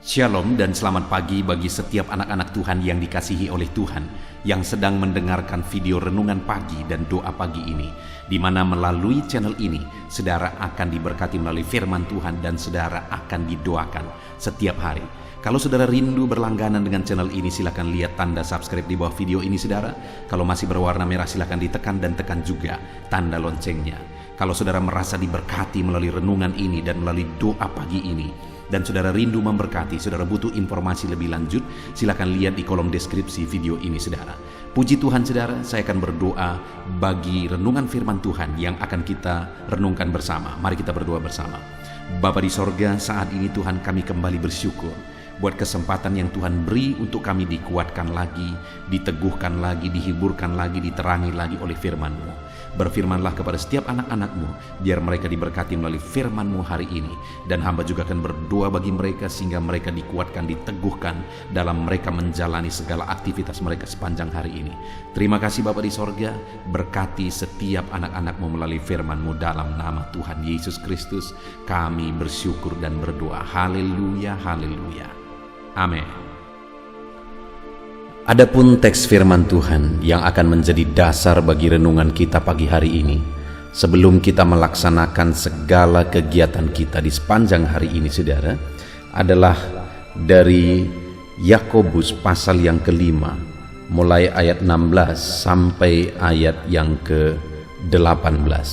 Shalom dan selamat pagi bagi setiap anak-anak Tuhan yang dikasihi oleh Tuhan yang sedang mendengarkan video renungan pagi dan doa pagi ini, di mana melalui channel ini saudara akan diberkati melalui firman Tuhan dan saudara akan didoakan setiap hari. Kalau saudara rindu berlangganan dengan channel ini, silakan lihat tanda subscribe di bawah video ini saudara. Kalau masih berwarna merah silakan ditekan dan tekan juga tanda loncengnya. Kalau saudara merasa diberkati melalui renungan ini dan melalui doa pagi ini, dan saudara rindu memberkati, saudara butuh informasi lebih lanjut, silakan lihat di kolom deskripsi video ini saudara. Puji Tuhan saudara, saya akan berdoa bagi renungan firman Tuhan yang akan kita renungkan bersama. Mari kita berdoa bersama. Bapa di sorga, saat ini Tuhan kami kembali bersyukur buat kesempatan yang Tuhan beri untuk kami dikuatkan lagi, diteguhkan lagi, dihiburkan lagi, diterangi lagi oleh firman-Mu. Berfirmanlah kepada setiap anak-anak-Mu, biar mereka diberkati melalui firman-Mu hari ini. Dan hamba juga akan berdoa bagi mereka sehingga mereka dikuatkan, diteguhkan dalam mereka menjalani segala aktivitas mereka sepanjang hari ini. Terima kasih Bapa di sorga, berkati setiap anak-anak-Mu melalui firman-Mu dalam nama Tuhan Yesus Kristus. Kami bersyukur dan berdoa. Haleluya, haleluya. Amin. Adapun teks firman Tuhan yang akan menjadi dasar bagi renungan kita pagi hari ini, sebelum kita melaksanakan segala kegiatan kita di sepanjang hari ini saudara, adalah dari Yakobus pasal yang kelima, mulai ayat 16 sampai ayat yang ke-18.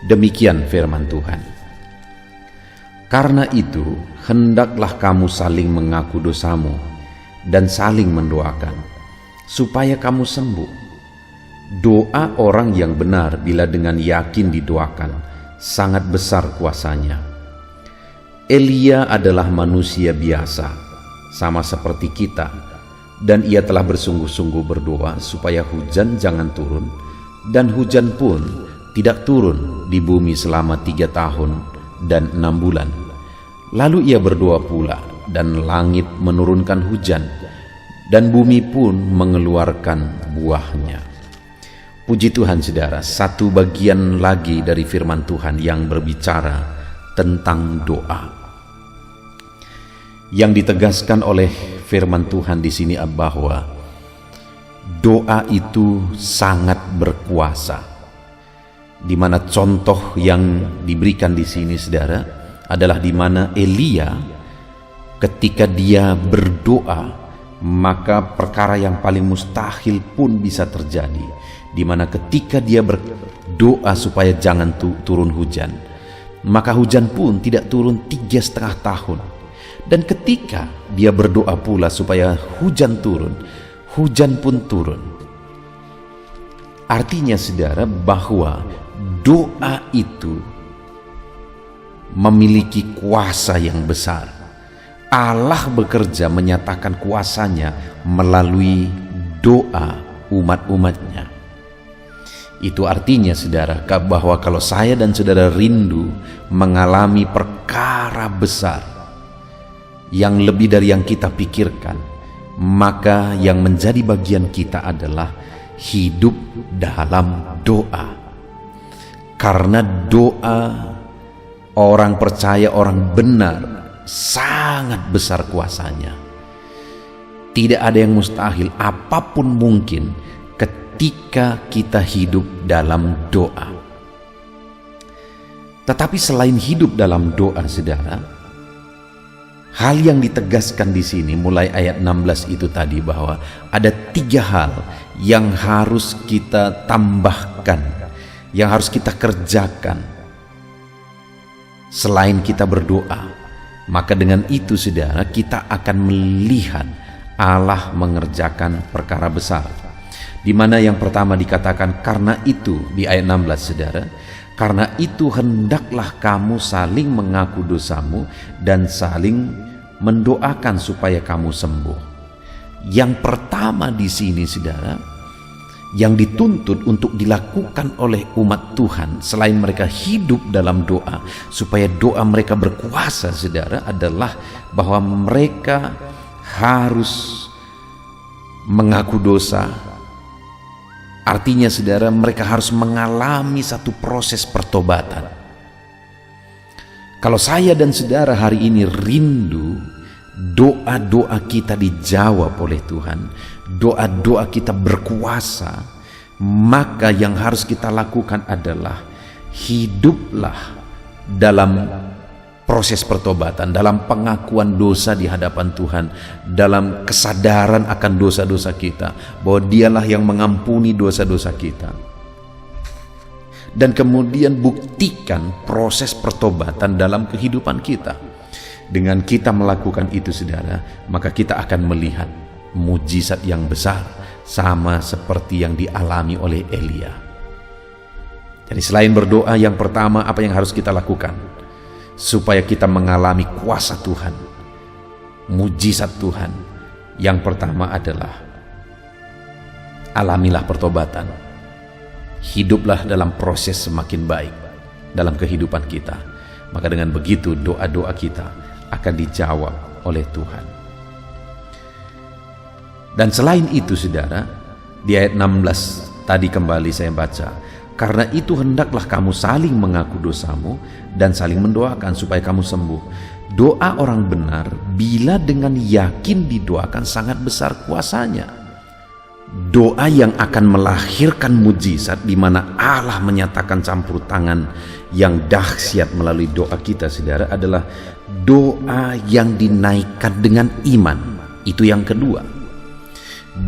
Demikian firman Tuhan. Karena itu, hendaklah kamu saling mengaku dosamu dan saling mendoakan, supaya kamu sembuh. Doa orang yang benar bila dengan yakin didoakan, sangat besar kuasanya. Elia adalah manusia biasa, sama seperti kita, dan ia telah bersungguh-sungguh berdoa supaya hujan jangan turun, dan hujan pun tidak turun di bumi selama 3 tahun dan 6 bulan. Lalu ia berdoa pula, dan langit menurunkan hujan, dan bumi pun mengeluarkan buahnya. Puji Tuhan saudara, satu bagian lagi dari firman Tuhan yang berbicara tentang doa. Yang ditegaskan oleh firman Tuhan di sini bahwa doa itu sangat berkuasa. Di mana contoh yang diberikan di sini saudara adalah di mana Elia ketika dia berdoa, maka perkara yang paling mustahil pun bisa terjadi. Di mana ketika dia berdoa supaya jangan turun hujan, maka hujan pun tidak turun 3,5 tahun. Dan ketika dia berdoa pula supaya hujan turun, hujan pun turun. Artinya saudara bahwa doa itu memiliki kuasa yang besar. Allah bekerja menyatakan kuasanya melalui doa umat-umatnya. Itu artinya saudara bahwa kalau saya dan saudara rindu mengalami perkara besar yang lebih dari yang kita pikirkan, maka yang menjadi bagian kita adalah hidup dalam doa. Karena doa orang percaya, orang benar, sangat besar kuasanya. Tidak ada yang mustahil, apapun mungkin ketika kita hidup dalam doa. Tetapi selain hidup dalam doa saudara, hal yang ditegaskan di sini mulai ayat 16 itu tadi bahwa ada 3 hal yang harus kita tambahkan, yang harus kita kerjakan selain kita berdoa. Maka dengan itu saudara, kita akan melihat Allah mengerjakan perkara besar. Di mana yang pertama dikatakan, karena itu di ayat 16 saudara, karena itu hendaklah kamu saling mengaku dosamu dan saling mendoakan supaya kamu sembuh. Yang pertama di sini saudara, yang dituntut untuk dilakukan oleh umat Tuhan selain mereka hidup dalam doa supaya doa mereka berkuasa saudara, adalah bahwa mereka harus mengaku dosa. Artinya saudara, mereka harus mengalami satu proses pertobatan. Kalau saya dan saudara hari ini rindu doa-doa kita dijawab oleh Tuhan, doa-doa kita berkuasa, maka yang harus kita lakukan adalah hiduplah dalam proses pertobatan, dalam pengakuan dosa di hadapan Tuhan, dalam kesadaran akan dosa-dosa kita, bahwa Dialah yang mengampuni dosa-dosa kita. Dan kemudian buktikan proses pertobatan dalam kehidupan kita. Dengan kita melakukan itu, saudara, maka kita akan melihat mujizat yang besar, sama seperti yang dialami oleh Elia. Jadi selain berdoa, yang pertama apa yang harus kita lakukan supaya kita mengalami kuasa Tuhan, mujizat Tuhan? Yang pertama adalah alamilah pertobatan. Hiduplah dalam proses semakin baik dalam kehidupan kita. Maka dengan begitu doa-doa kita akan dijawab oleh Tuhan. Dan selain itu, saudara, di ayat 16 tadi kembali saya baca, karena itu hendaklah kamu saling mengaku dosamu dan saling mendoakan supaya kamu sembuh. Doa orang benar bila dengan yakin didoakan sangat besar kuasanya. Doa yang akan melahirkan mujizat, di mana Allah menyatakan campur tangan yang dahsyat melalui doa kita, saudara, adalah doa yang dinaikkan dengan iman. Itu yang kedua,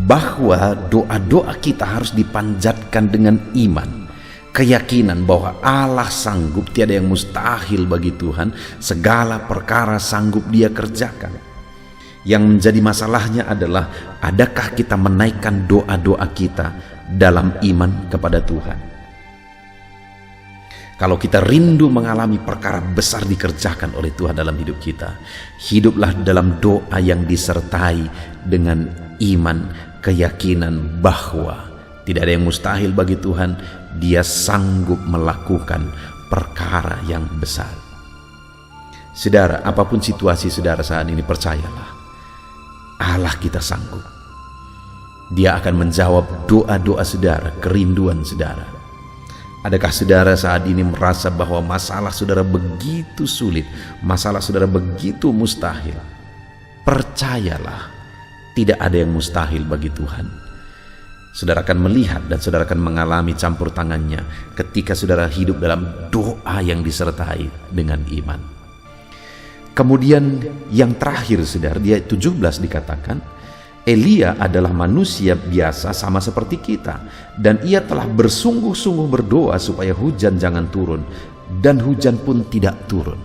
bahwa doa-doa kita harus dipanjatkan dengan iman, keyakinan bahwa Allah sanggup, tiada yang mustahil bagi Tuhan, segala perkara sanggup Dia kerjakan. Yang menjadi masalahnya adalah, adakah kita menaikkan doa-doa kita dalam iman kepada Tuhan? Kalau kita rindu mengalami perkara besar dikerjakan oleh Tuhan dalam hidup kita, hiduplah dalam doa yang disertai dengan iman, keyakinan bahwa tidak ada yang mustahil bagi Tuhan. Dia sanggup melakukan perkara yang besar. Saudara, apapun situasi saudara saat ini, percayalah, Allah kita sanggup. Dia akan menjawab doa-doa saudara, kerinduan saudara. Adakah saudara saat ini merasa bahwa masalah saudara begitu sulit, masalah saudara begitu mustahil? Percayalah, tidak ada yang mustahil bagi Tuhan. Saudara akan melihat dan saudara akan mengalami campur tangannya ketika saudara hidup dalam doa yang disertai dengan iman. Kemudian yang terakhir, saudara, di ayat 17 dikatakan, Elia adalah manusia biasa sama seperti kita, dan ia telah bersungguh-sungguh berdoa supaya hujan jangan turun, dan hujan pun tidak turun.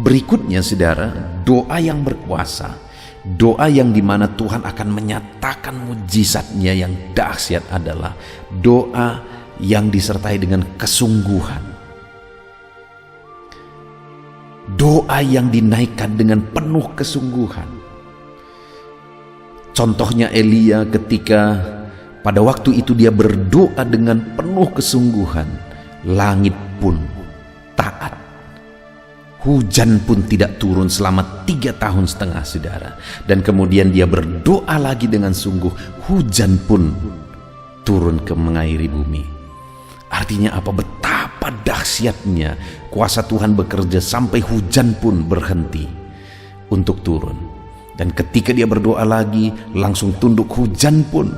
Berikutnya, saudara, doa yang berkuasa, doa yang dimana Tuhan akan menyatakan mujizatnya yang dahsyat adalah doa yang disertai dengan kesungguhan. Doa yang dinaikkan dengan penuh kesungguhan. Contohnya Elia ketika pada waktu itu dia berdoa dengan penuh kesungguhan, langit pun taat. Hujan pun tidak turun selama 3,5 tahun, saudara. Dan kemudian dia berdoa lagi dengan sungguh, hujan pun turun ke mengairi bumi. Artinya apa? Betapa dahsyatnya kuasa Tuhan bekerja sampai hujan pun berhenti untuk turun. Dan ketika dia berdoa lagi, langsung tunduk, hujan pun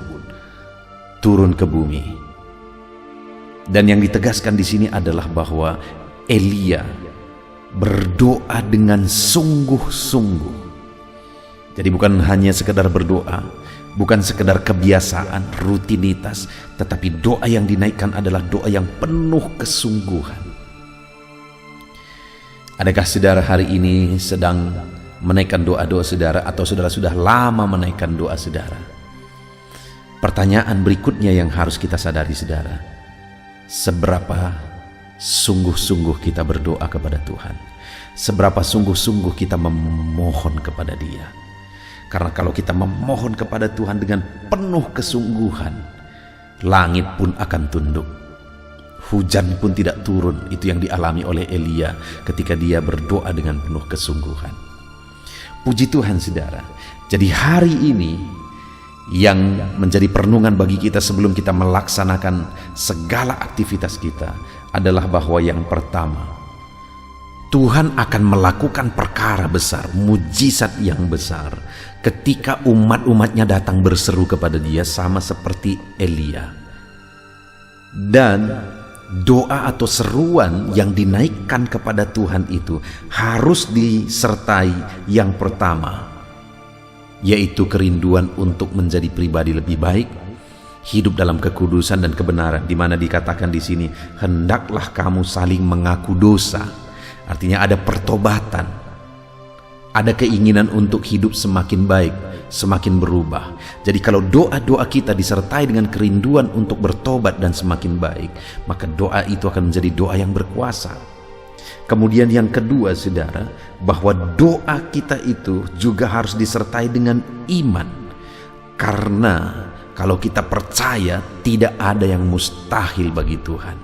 turun ke bumi. Dan yang ditegaskan di sini adalah bahwa Elia berdoa dengan sungguh-sungguh. Jadi bukan hanya sekedar berdoa, bukan sekedar kebiasaan, rutinitas, tetapi doa yang dinaikkan adalah doa yang penuh kesungguhan. Adakah saudara hari ini sedang menaikkan doa-doa saudara, atau saudara sudah lama menaikkan doa saudara? Pertanyaan berikutnya yang harus kita sadari, saudara, seberapa sungguh-sungguh kita berdoa kepada Tuhan? Seberapa sungguh-sungguh kita memohon kepada Dia? Karena kalau kita memohon kepada Tuhan dengan penuh kesungguhan, langit pun akan tunduk, hujan pun tidak turun. Itu yang dialami oleh Elia ketika dia berdoa dengan penuh kesungguhan. Puji Tuhan, saudara. Jadi hari ini yang menjadi perenungan bagi kita sebelum kita melaksanakan segala aktivitas kita adalah bahwa yang pertama, Tuhan akan melakukan perkara besar, mujizat yang besar ketika umat-umatnya datang berseru kepada Dia, sama seperti Elia. Dan doa atau seruan yang dinaikkan kepada Tuhan itu harus disertai yang pertama, yaitu kerinduan untuk menjadi pribadi lebih baik, hidup dalam kekudusan dan kebenaran, di mana dikatakan di sini, hendaklah kamu saling mengaku dosa. Artinya ada pertobatan, ada keinginan untuk hidup semakin baik, semakin berubah. Jadi kalau doa-doa kita disertai dengan kerinduan untuk bertobat dan semakin baik, maka doa itu akan menjadi doa yang berkuasa. Kemudian yang kedua, saudara, bahwa doa kita itu juga harus disertai dengan iman. Karena kalau kita percaya, tidak ada yang mustahil bagi Tuhan.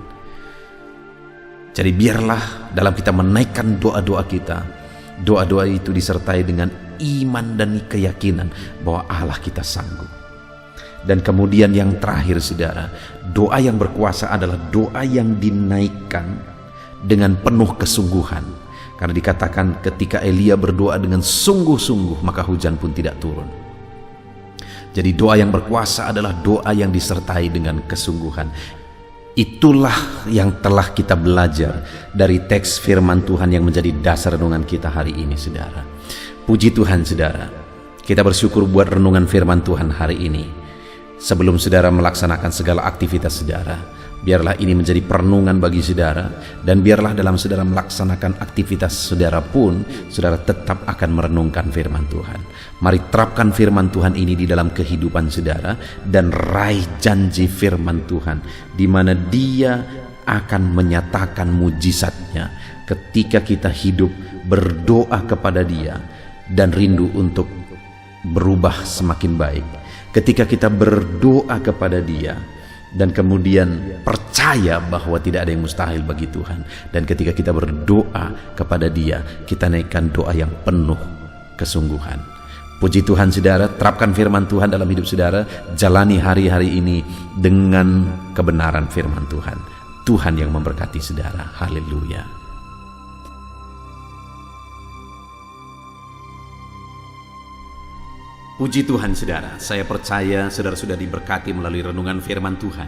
Jadi biarlah dalam kita menaikkan doa-doa kita, doa-doa itu disertai dengan iman dan keyakinan bahwa Allah kita sanggup. Dan kemudian yang terakhir, saudara, doa yang berkuasa adalah doa yang dinaikkan dengan penuh kesungguhan. Karena dikatakan ketika Elia berdoa dengan sungguh-sungguh, maka hujan pun tidak turun. Jadi doa yang berkuasa adalah doa yang disertai dengan kesungguhan. Itulah yang telah kita belajar dari teks firman Tuhan yang menjadi dasar renungan kita hari ini, saudara. Puji Tuhan, saudara. Kita bersyukur buat renungan firman Tuhan hari ini. Sebelum saudara melaksanakan segala aktivitas saudara, biarlah ini menjadi perenungan bagi saudara, dan biarlah dalam saudara melaksanakan aktivitas saudara pun, saudara tetap akan merenungkan firman Tuhan. Mari terapkan firman Tuhan ini di dalam kehidupan saudara, dan raih janji firman Tuhan, di mana Dia akan menyatakan mujizatnya ketika kita hidup berdoa kepada Dia dan rindu untuk berubah semakin baik. Ketika kita berdoa kepada Dia dan kemudian percaya bahwa tidak ada yang mustahil bagi Tuhan, dan ketika kita berdoa kepada Dia, kita naikkan doa yang penuh kesungguhan. Puji Tuhan, saudara, terapkan firman Tuhan dalam hidup saudara, jalani hari-hari ini dengan kebenaran firman Tuhan. Tuhan yang memberkati saudara. Haleluya. Puji Tuhan, saudara. Saya percaya saudara sudah diberkati melalui renungan firman Tuhan.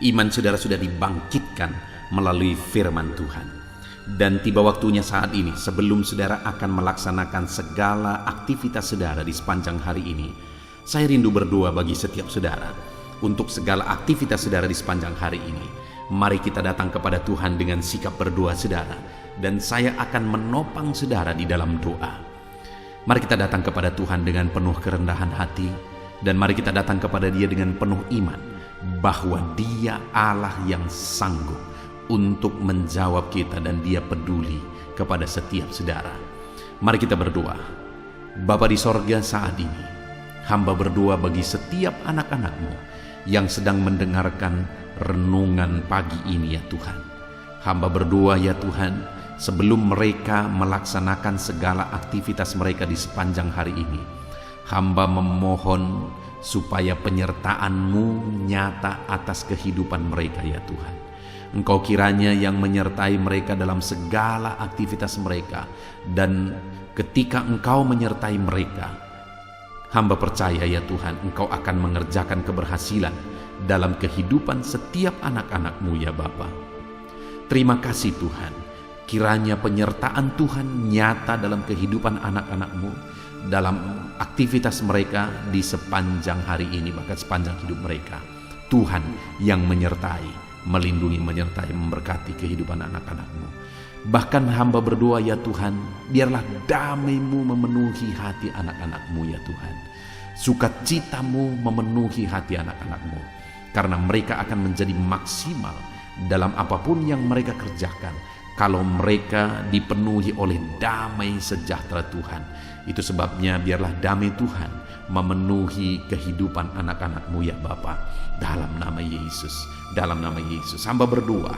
Iman saudara sudah dibangkitkan melalui firman Tuhan. Dan tiba waktunya saat ini, sebelum saudara akan melaksanakan segala aktivitas saudara di sepanjang hari ini, saya rindu berdoa bagi setiap saudara. Untuk segala aktivitas saudara di sepanjang hari ini, mari kita datang kepada Tuhan dengan sikap berdoa saudara, dan saya akan menopang saudara di dalam doa. Mari kita datang kepada Tuhan dengan penuh kerendahan hati, dan mari kita datang kepada Dia dengan penuh iman bahwa Dia Allah yang sanggup untuk menjawab kita, dan Dia peduli kepada setiap saudara. Mari kita berdoa. Bapa di sorga, saat ini hamba berdoa bagi setiap anak-anak-Mu yang sedang mendengarkan renungan pagi ini, ya Tuhan. Hamba berdoa, ya Tuhan, sebelum mereka melaksanakan segala aktivitas mereka di sepanjang hari ini, hamba memohon supaya penyertaan-Mu nyata atas kehidupan mereka, ya Tuhan. Engkau kiranya yang menyertai mereka dalam segala aktivitas mereka, dan ketika Engkau menyertai mereka, hamba percaya, ya Tuhan, Engkau akan mengerjakan keberhasilan dalam kehidupan setiap anak-anak-Mu, ya Bapa. Terima kasih Tuhan, kiranya penyertaan Tuhan nyata dalam kehidupan anak-anak-Mu, dalam aktivitas mereka di sepanjang hari ini, bahkan sepanjang hidup mereka. Tuhan yang menyertai, melindungi, menyertai, memberkati kehidupan anak-anak-Mu. Bahkan hamba berdoa, ya Tuhan, biarlah damai-Mu memenuhi hati anak-anak-Mu, ya Tuhan. Sukacita-Mu memenuhi hati anak-anak-Mu, karena mereka akan menjadi maksimal dalam apapun yang mereka kerjakan kalau mereka dipenuhi oleh damai sejahtera Tuhan. Itu sebabnya biarlah damai Tuhan memenuhi kehidupan anak-anak-Mu, ya Bapa. Dalam nama Yesus, dalam nama Yesus, hamba berdoa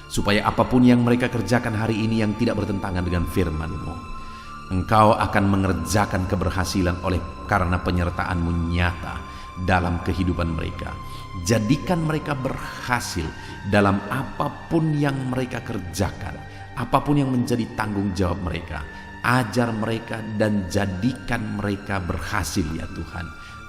supaya apapun yang mereka kerjakan hari ini yang tidak bertentangan dengan firman-Mu, Engkau akan mengerjakan keberhasilan oleh karena penyertaan-Mu nyata dalam kehidupan mereka. Jadikan mereka berhasil dalam apapun yang mereka kerjakan, Apapun yang menjadi tanggung jawab mereka, ajar mereka dan jadikan mereka berhasil ya Tuhan.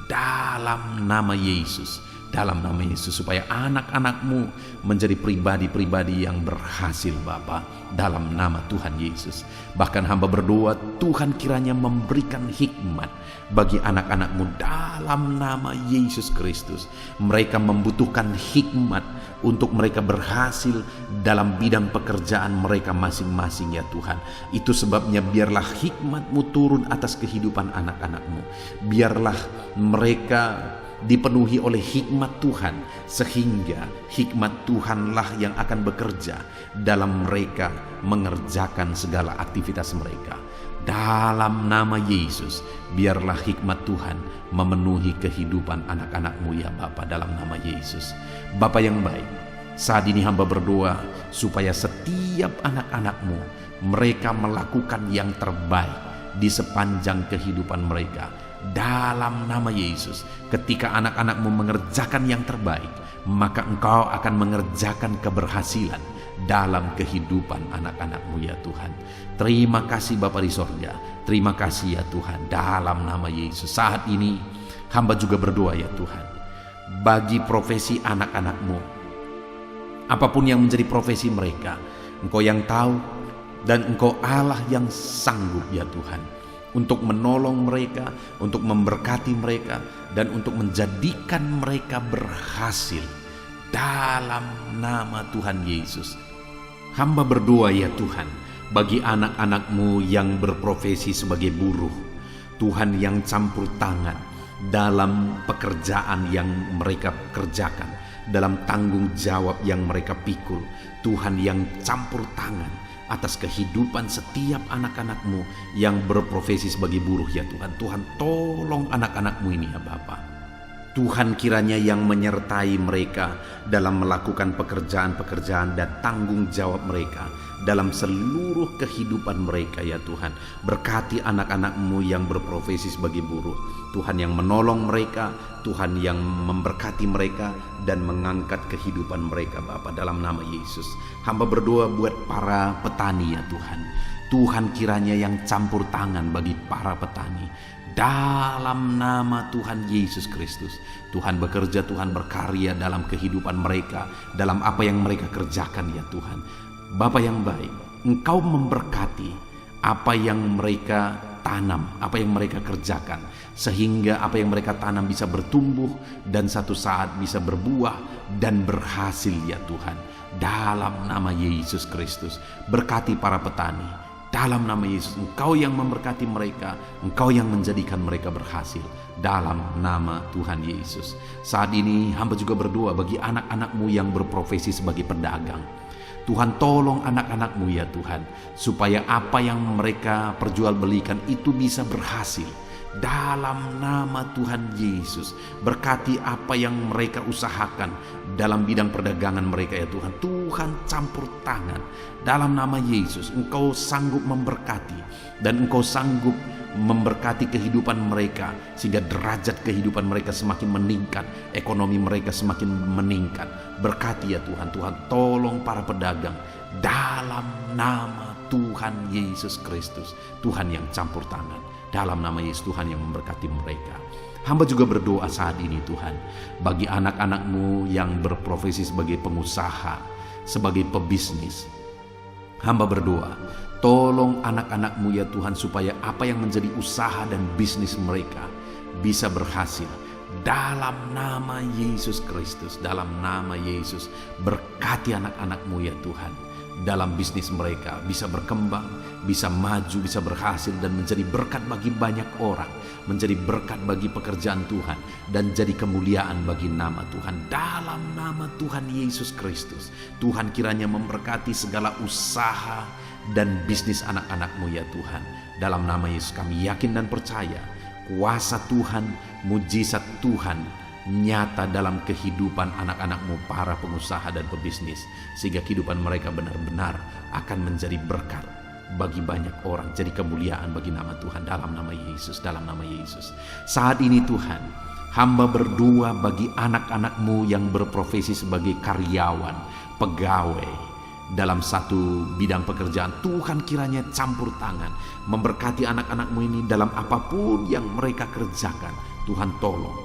Dalam nama Yesus, dalam nama Yesus, supaya anak-anak-Mu menjadi pribadi-pribadi yang berhasil Bapa, dalam nama Tuhan Yesus. Bahkan hamba berdoa Tuhan kiranya memberikan hikmat bagi anak-anak-Mu dalam nama Yesus Kristus. Mereka membutuhkan hikmat untuk mereka berhasil dalam bidang pekerjaan mereka masing-masing ya Tuhan. Itu sebabnya biarlah hikmat-Mu turun atas kehidupan anak-anak-Mu. Biarlah mereka dipenuhi oleh hikmat Tuhan, sehingga hikmat Tuhanlah yang akan bekerja dalam mereka mengerjakan segala aktivitas mereka. Dalam nama Yesus, biarlah hikmat Tuhan memenuhi kehidupan anak-anak-Mu ya Bapa, dalam nama Yesus. Bapa yang baik, saat ini hamba berdoa supaya setiap anak-anak-Mu mereka melakukan yang terbaik di sepanjang kehidupan mereka. Dalam nama Yesus, ketika anak-anak-Mu mengerjakan yang terbaik, maka Engkau akan mengerjakan keberhasilan dalam kehidupan anak-anak-Mu ya Tuhan. Terima kasih Bapa di sorga, terima kasih ya Tuhan, dalam nama Yesus. Saat ini hamba juga berdoa ya Tuhan, bagi profesi anak-anak-Mu, apapun yang menjadi profesi mereka, Engkau yang tahu, dan Engkau Allah yang sanggup ya Tuhan, untuk menolong mereka, untuk memberkati mereka, dan untuk menjadikan mereka berhasil dalam nama Tuhan Yesus. Hamba berdoa ya Tuhan, bagi anak-anak-Mu yang berprofesi sebagai buruh, Tuhan yang campur tangan dalam pekerjaan yang mereka kerjakan, dalam tanggung jawab yang mereka pikul, Tuhan yang campur tangan atas kehidupan setiap anak-anak-Mu yang berprofesi sebagai buruh ya Tuhan. Tuhan tolong anak-anak-Mu ini ya Bapa. Tuhan kiranya yang menyertai mereka dalam melakukan pekerjaan-pekerjaan dan tanggung jawab mereka dalam seluruh kehidupan mereka ya Tuhan. Berkati anak-anak-Mu yang berprofesi sebagai buruh, Tuhan yang menolong mereka, Tuhan yang memberkati mereka dan mengangkat kehidupan mereka Bapa, dalam nama Yesus. Hamba berdoa buat para petani ya Tuhan. Tuhan kiranya yang campur tangan bagi para petani, dalam nama Tuhan Yesus Kristus. Tuhan bekerja, Tuhan berkarya dalam kehidupan mereka, dalam apa yang mereka kerjakan ya Tuhan. Bapa yang baik, Engkau memberkati apa yang mereka tanam, apa yang mereka kerjakan, sehingga apa yang mereka tanam bisa bertumbuh dan satu saat bisa berbuah dan berhasil ya Tuhan. Dalam nama Yesus Kristus, berkati para petani. Dalam nama Yesus, Engkau yang memberkati mereka, Engkau yang menjadikan mereka berhasil. Dalam nama Tuhan Yesus. Saat ini hamba juga berdoa bagi anak-anak-Mu yang berprofesi sebagai pedagang. Tuhan tolong anak-anak-Mu ya Tuhan, supaya apa yang mereka perjualbelikan itu bisa berhasil. Dalam nama Tuhan Yesus, berkati apa yang mereka usahakan dalam bidang perdagangan mereka ya Tuhan. Tuhan campur tangan. Dalam nama Yesus, Engkau sanggup memberkati dan Engkau sanggup memberkati kehidupan mereka, sehingga derajat kehidupan mereka semakin meningkat, ekonomi mereka semakin meningkat. Berkati ya Tuhan. Tuhan tolong para pedagang dalam nama Tuhan Yesus Kristus. Tuhan yang campur tangan. Dalam nama Yesus, Tuhan yang memberkati mereka. Hamba juga berdoa saat ini Tuhan, bagi anak-anak-Mu yang berprofesi sebagai pengusaha, sebagai pebisnis. Hamba berdoa, tolong anak-anak-Mu ya Tuhan, supaya apa yang menjadi usaha dan bisnis mereka bisa berhasil. Dalam nama Yesus Kristus, dalam nama Yesus, berkati anak-anak-Mu ya Tuhan. Dalam bisnis mereka bisa berkembang, bisa maju, bisa berhasil dan menjadi berkat bagi banyak orang, menjadi berkat bagi pekerjaan Tuhan dan jadi kemuliaan bagi nama Tuhan. Dalam nama Tuhan Yesus Kristus, Tuhan kiranya memberkati segala usaha dan bisnis anak-anak-Mu ya Tuhan. Dalam nama Yesus kami yakin dan percaya kuasa Tuhan, mujizat Tuhan nyata dalam kehidupan anak-anak-Mu para pengusaha dan pebisnis, sehingga kehidupan mereka benar-benar akan menjadi berkat bagi banyak orang, jadi kemuliaan bagi nama Tuhan. Dalam nama Yesus, dalam nama Yesus. Saat ini Tuhan, hamba berdoa bagi anak-anak-Mu yang berprofesi sebagai karyawan, pegawai dalam satu bidang pekerjaan. Tuhan kiranya campur tangan, memberkati anak-anakmu ini dalam apapun yang mereka kerjakan. Tuhan tolong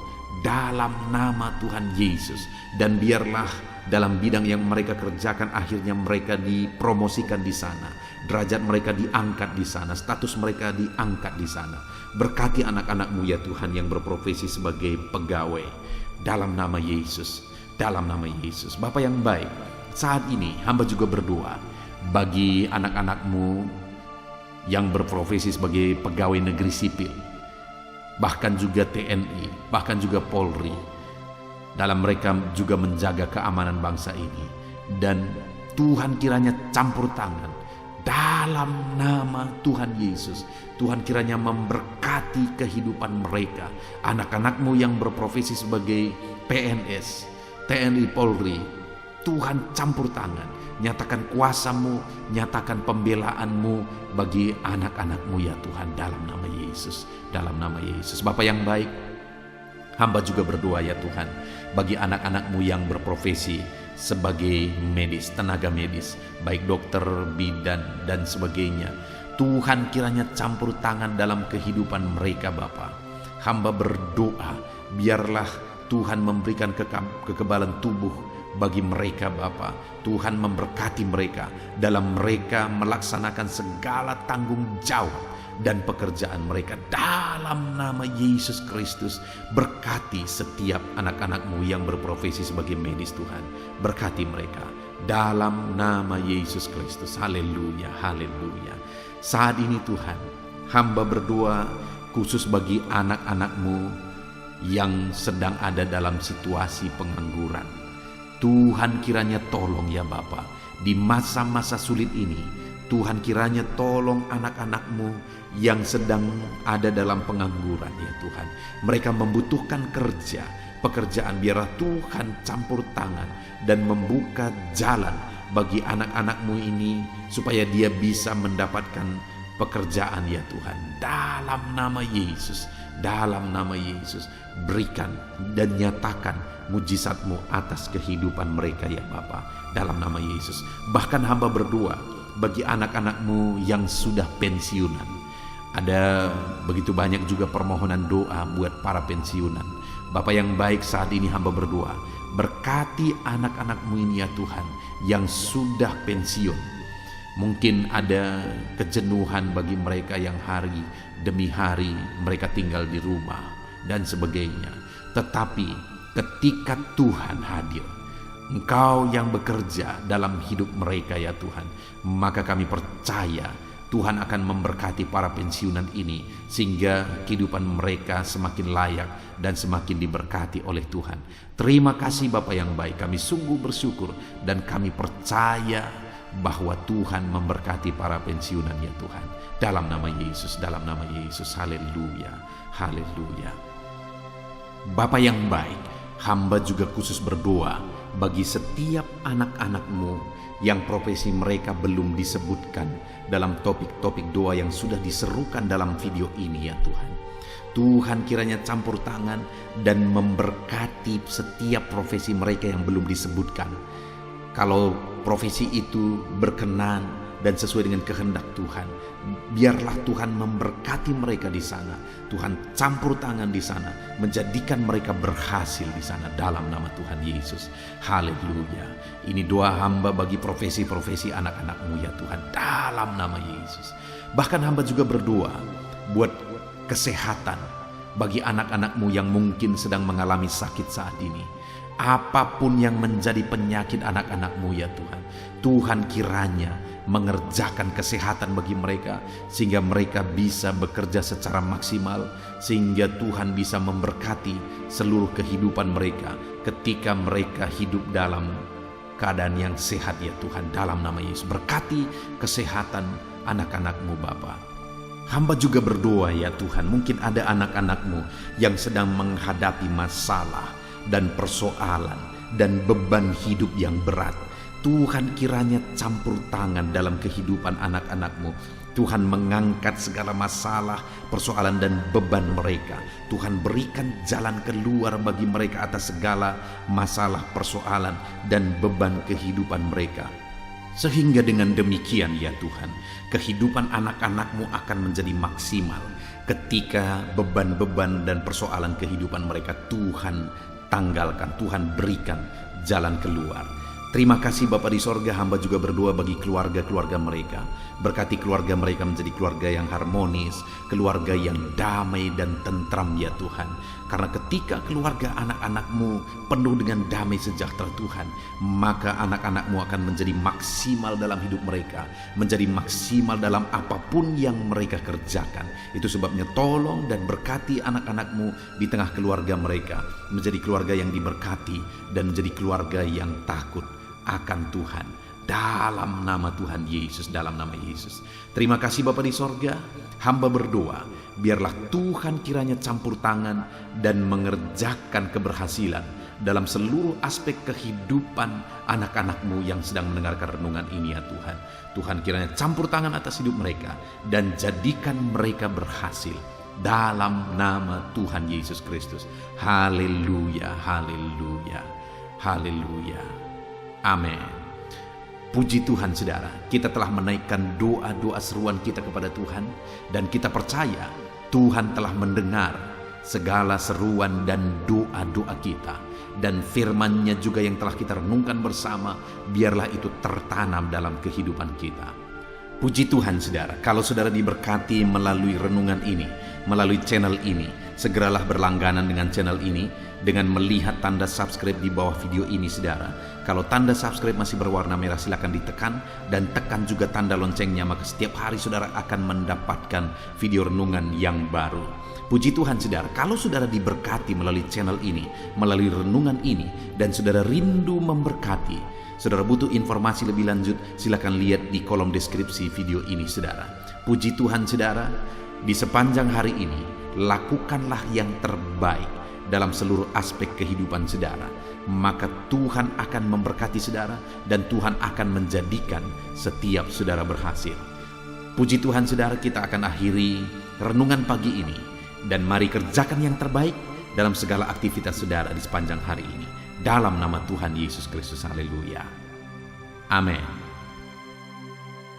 dalam nama Tuhan Yesus. Dan biarlah dalam bidang yang mereka kerjakan akhirnya mereka dipromosikan di sana, derajat mereka diangkat di sana, status mereka diangkat di sana. Berkati anak-anakmu ya Tuhan yang berprofesi sebagai pegawai, dalam nama Yesus, dalam nama Yesus. Bapa yang baik, saat ini hamba juga berdoa bagi anak-anakmu yang berprofesi sebagai pegawai negeri sipil, bahkan juga TNI, bahkan juga Polri. Dalam mereka juga menjaga keamanan bangsa ini. Dan Tuhan kiranya campur tangan dalam nama Tuhan Yesus. Tuhan kiranya memberkati kehidupan mereka. Anak-anakmu yang berprofesi sebagai PNS, TNI, Polri, Tuhan campur tangan. Nyatakan kuasa-Mu, nyatakan pembelaan-Mu bagi anak-anakmu ya Tuhan, dalam nama Yesus, dalam nama Yesus. Bapa yang baik, hamba juga berdoa ya Tuhan bagi anak-anakmu yang berprofesi sebagai medis, tenaga medis, baik dokter, bidan dan sebagainya. Tuhan kiranya campur tangan dalam kehidupan mereka Bapa. Hamba berdoa biarlah Tuhan memberikan kekebalan tubuh bagi mereka Bapa. Tuhan memberkati mereka dalam mereka melaksanakan segala tanggung jawab dan pekerjaan mereka dalam nama Yesus Kristus. Berkati setiap anak-anakmu yang berprofesi sebagai medis Tuhan. Berkati mereka dalam nama Yesus Kristus. Haleluya, haleluya. Saat ini Tuhan, hamba berdoa khusus bagi anak-anakmu yang sedang ada dalam situasi pengangguran. Tuhan kiranya tolong ya Bapa, di masa-masa sulit ini. Tuhan kiranya tolong anak-anakmu yang sedang ada dalam pengangguran ya Tuhan. Mereka membutuhkan kerja, pekerjaan. Biarlah Tuhan campur tangan dan membuka jalan bagi anak-anakmu ini supaya dia bisa mendapatkan pekerjaan ya Tuhan. Dalam nama Yesus, dalam nama Yesus, berikan dan nyatakan mujizat-Mu atas kehidupan mereka ya Bapa, dalam nama Yesus. Bahkan hamba berdoa bagi anak-anakmu yang sudah pensiunan. Ada begitu banyak juga permohonan doa buat para pensiunan. Bapa yang baik, saat ini hamba berdoa, berkati anak-anakmu ini ya Tuhan yang sudah pensiun. Mungkin ada kejenuhan bagi mereka yang hari demi hari mereka tinggal di rumah dan sebagainya. Tetapi ketika Tuhan hadir, Engkau yang bekerja dalam hidup mereka ya Tuhan, maka kami percaya Tuhan akan memberkati para pensiunan ini sehingga kehidupan mereka semakin layak dan semakin diberkati oleh Tuhan. Terima kasih Bapa yang baik, kami sungguh bersyukur dan kami percaya bahwa Tuhan memberkati para pensiunan ya Tuhan. Dalam nama Yesus, dalam nama Yesus. Haleluya, haleluya. Bapa yang baik, hamba juga khusus berdoa bagi setiap anak-anakmu yang profesi mereka belum disebutkan dalam topik-topik doa yang sudah diserukan dalam video ini ya Tuhan. Tuhan kiranya campur tangan dan memberkati setiap profesi mereka yang belum disebutkan. Kalau profesi itu berkenan dan sesuai dengan kehendak Tuhan, biarlah Tuhan memberkati mereka di sana. Tuhan campur tangan di sana, menjadikan mereka berhasil di sana dalam nama Tuhan Yesus. Haleluya. Ini doa hamba bagi profesi-profesi anak-anakmu ya Tuhan, dalam nama Yesus. Bahkan hamba juga berdoa buat kesehatan bagi anak-anakmu yang mungkin sedang mengalami sakit saat ini. Apapun yang menjadi penyakit anak-anakmu ya Tuhan, Tuhan kiranya mengerjakan kesehatan bagi mereka sehingga mereka bisa bekerja secara maksimal, sehingga Tuhan bisa memberkati seluruh kehidupan mereka ketika mereka hidup dalam keadaan yang sehat ya Tuhan, dalam nama Yesus. Berkati kesehatan anak-anakmu Bapa. Hamba juga berdoa ya Tuhan, mungkin ada anak-anakmu yang sedang menghadapi masalah dan persoalan dan beban hidup yang berat. Tuhan kiranya campur tangan dalam kehidupan anak-anakmu. Tuhan mengangkat segala masalah, persoalan dan beban mereka. Tuhan berikan jalan keluar bagi mereka atas segala masalah, persoalan dan beban kehidupan mereka. Sehingga dengan demikian ya Tuhan, kehidupan anak-anak-Mu akan menjadi maksimal ketika beban-beban dan persoalan kehidupan mereka Tuhan tanggalkan, Tuhan berikan jalan keluar. Terima kasih Bapa di sorga, hamba juga berdoa bagi keluarga-keluarga mereka. Berkati keluarga mereka menjadi keluarga yang harmonis, keluarga yang damai dan tentram ya Tuhan. Karena ketika keluarga anak-anak-Mu penuh dengan damai sejahtera Tuhan, maka anak-anak-Mu akan menjadi maksimal dalam hidup mereka, menjadi maksimal dalam apapun yang mereka kerjakan. Itu sebabnya tolong dan berkati anak-anak-Mu di tengah keluarga mereka, menjadi keluarga yang diberkati dan menjadi keluarga yang takut akan Tuhan, dalam nama Tuhan Yesus, dalam nama Yesus. Terima kasih Bapa di sorga, hamba berdoa biarlah Tuhan kiranya campur tangan dan mengerjakan keberhasilan dalam seluruh aspek kehidupan anak-anak-Mu yang sedang mendengarkan renungan ini ya Tuhan. Tuhan kiranya campur tangan atas hidup mereka dan jadikan mereka berhasil dalam nama Tuhan Yesus Kristus. Haleluya, haleluya, haleluya. Amin. Puji Tuhan saudara, kita telah menaikkan doa-doa seruan kita kepada Tuhan, dan kita percaya Tuhan telah mendengar segala seruan dan doa-doa kita, dan firman-Nya juga yang telah kita renungkan bersama, biarlah itu tertanam dalam kehidupan kita. Puji Tuhan saudara, kalau saudara diberkati melalui renungan ini, melalui channel ini, segeralah berlangganan dengan channel ini dengan melihat tanda subscribe di bawah video ini saudara. Kalau tanda subscribe masih berwarna merah, silakan ditekan dan tekan juga tanda loncengnya, maka setiap hari saudara akan mendapatkan video renungan yang baru. Puji Tuhan saudara, kalau saudara diberkati melalui channel ini, melalui renungan ini, dan saudara rindu memberkati, saudara butuh informasi lebih lanjut, silakan lihat di kolom deskripsi video ini saudara. Puji Tuhan saudara, di sepanjang hari ini lakukanlah yang terbaik dalam seluruh aspek kehidupan saudara, maka Tuhan akan memberkati saudara dan Tuhan akan menjadikan setiap saudara berhasil. Puji Tuhan saudara, kita akan akhiri renungan pagi ini, dan mari kerjakan yang terbaik dalam segala aktivitas saudara di sepanjang hari ini, dalam nama Tuhan Yesus Kristus. Haleluya. Amin.